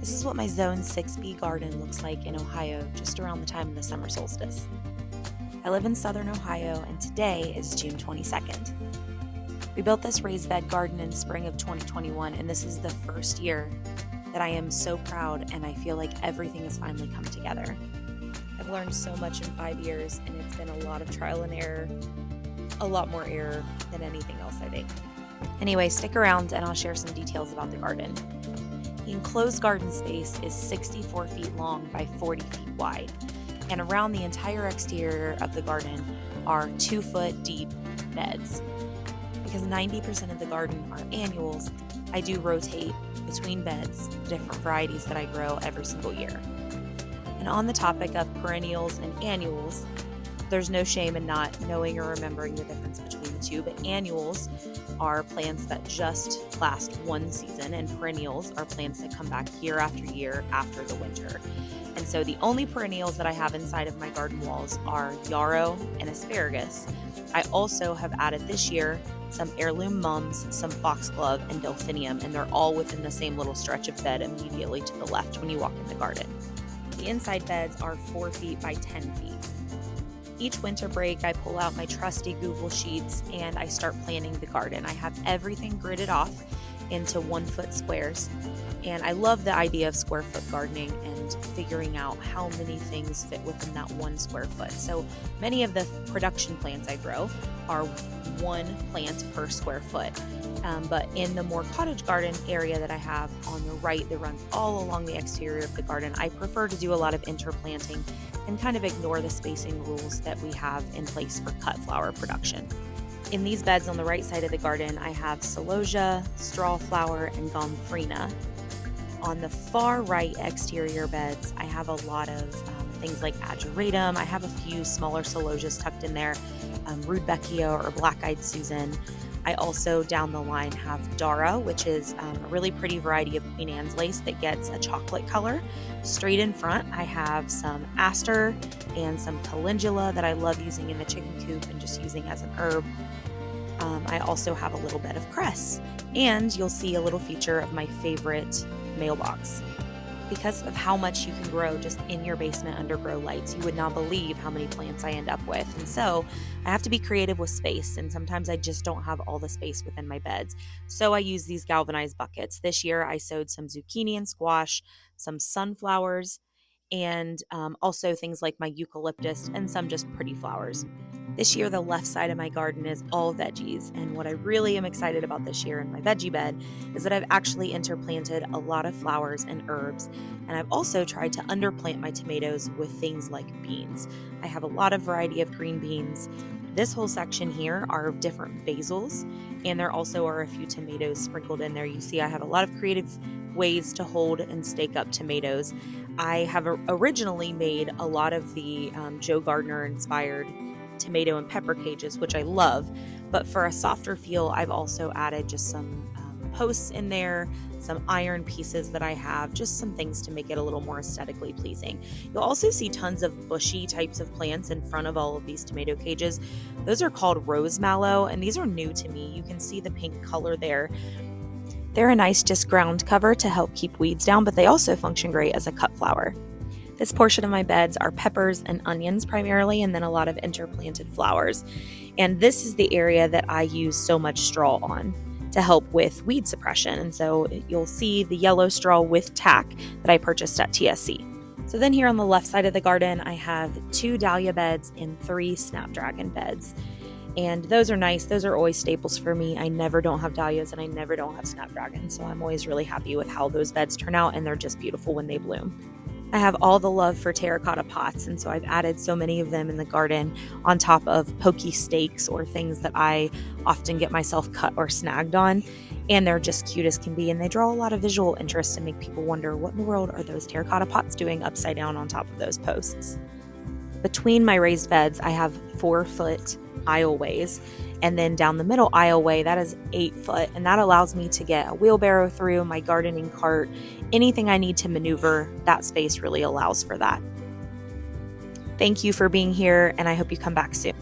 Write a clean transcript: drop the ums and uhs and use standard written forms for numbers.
This is what my Zone 6B garden looks like in Ohio just around the time of the summer solstice. I live in southern Ohio and today is June 22nd. We built this raised bed garden in spring of 2021 and this is the first year that I am so proud and I feel like everything has finally come together. I've learned so much in 5 years and it's been a lot of trial and error, a lot more error than anything else I think. Anyway, stick around and I'll share some details about the garden. The enclosed garden space is 64 feet long by 40 feet wide, and around the entire exterior of the garden are 2-foot deep beds. Because 90% of the garden are annuals, I do rotate between beds, the different varieties that I grow every single year. And on the topic of perennials and annuals, there's no shame in not knowing or remembering the difference between the two, but annuals are plants that just last one season, and perennials are plants that come back year after year after the winter. And so the only perennials that I have inside of my garden walls are yarrow and asparagus. I also have added this year some heirloom mums, some foxglove, and delphinium, and they're all within the same little stretch of bed immediately to the left when you walk in the garden. The inside beds are 4 feet by 10 feet. Each winter break, I pull out my trusty Google Sheets and I start planning the garden. I have everything gridded off into 1-foot squares. And I love the idea of square foot gardening and figuring out how many things fit within that 1 square foot. So many of the production plants I grow are 1 plant per square foot. But in the more cottage garden area that I have on the right that runs all along the exterior of the garden, I prefer to do a lot of interplanting and kind of ignore the spacing rules that we have in place for cut flower production. In these beds on the right side of the garden, I have celosia, straw flower, and gomphrena. On the far right exterior beds, I have a lot of things like ageratum. I have a few smaller celosias tucked in there, rudbeckia or black-eyed Susan. I also, down the line, have Dara, which is a really pretty variety of Queen Anne's lace that gets a chocolate color. Straight in front, I have some aster and some calendula that I love using in the chicken coop and just using as an herb. I also have a little bed of cress, and you'll see a little feature of my favorite mailbox. Because of how much you can grow just in your basement under grow lights, you would not believe how many plants I end up with. And so I have to be creative with space, and sometimes I just don't have all the space within my beds. So I use these galvanized buckets. This year I sowed some zucchini and squash, some sunflowers, and also things like my eucalyptus and some just pretty flowers. This year, the left side of my garden is all veggies, and what I really am excited about this year in my veggie bed is that I've actually interplanted a lot of flowers and herbs, and I've also tried to underplant my tomatoes with things like beans. I have a lot of variety of green beans. This whole section here are different basils, and there also are a few tomatoes sprinkled in there. You see I have a lot of creative ways to hold and stake up tomatoes. I have originally made a lot of the Joe Gardner inspired tomato and pepper cages, which I love, but for a softer feel, I've also added just some posts in there, some iron pieces that I have, just some things to make it a little more aesthetically pleasing. You'll also see tons of bushy types of plants in front of all of these tomato cages. Those are called rose mallow, and these are new to me. You can see the pink color there. They're a nice just ground cover to help keep weeds down, but they also function great as a cut flower. This portion of my beds are peppers and onions primarily, and then a lot of interplanted flowers. And this is the area that I use so much straw on to help with weed suppression. And so you'll see the yellow straw with tack that I purchased at TSC. So then here on the left side of the garden, I have 2 dahlia beds and 3 snapdragon beds. And those are nice. Those are always staples for me. I never don't have dahlias and I never don't have snapdragons. So I'm always really happy with how those beds turn out, and they're just beautiful when they bloom. I have all the love for terracotta pots, and so I've added so many of them in the garden on top of pokey stakes or things that I often get myself cut or snagged on, and they're just cute as can be, and they draw a lot of visual interest and make people wonder what in the world are those terracotta pots doing upside down on top of those posts. Between my raised beds, I have 4-foot aisleways, and then down the middle aisleway, that is 8 foot, and that allows me to get a wheelbarrow through, my gardening cart, anything I need to maneuver. That space really allows for that. Thank you for being here, and I hope you come back soon.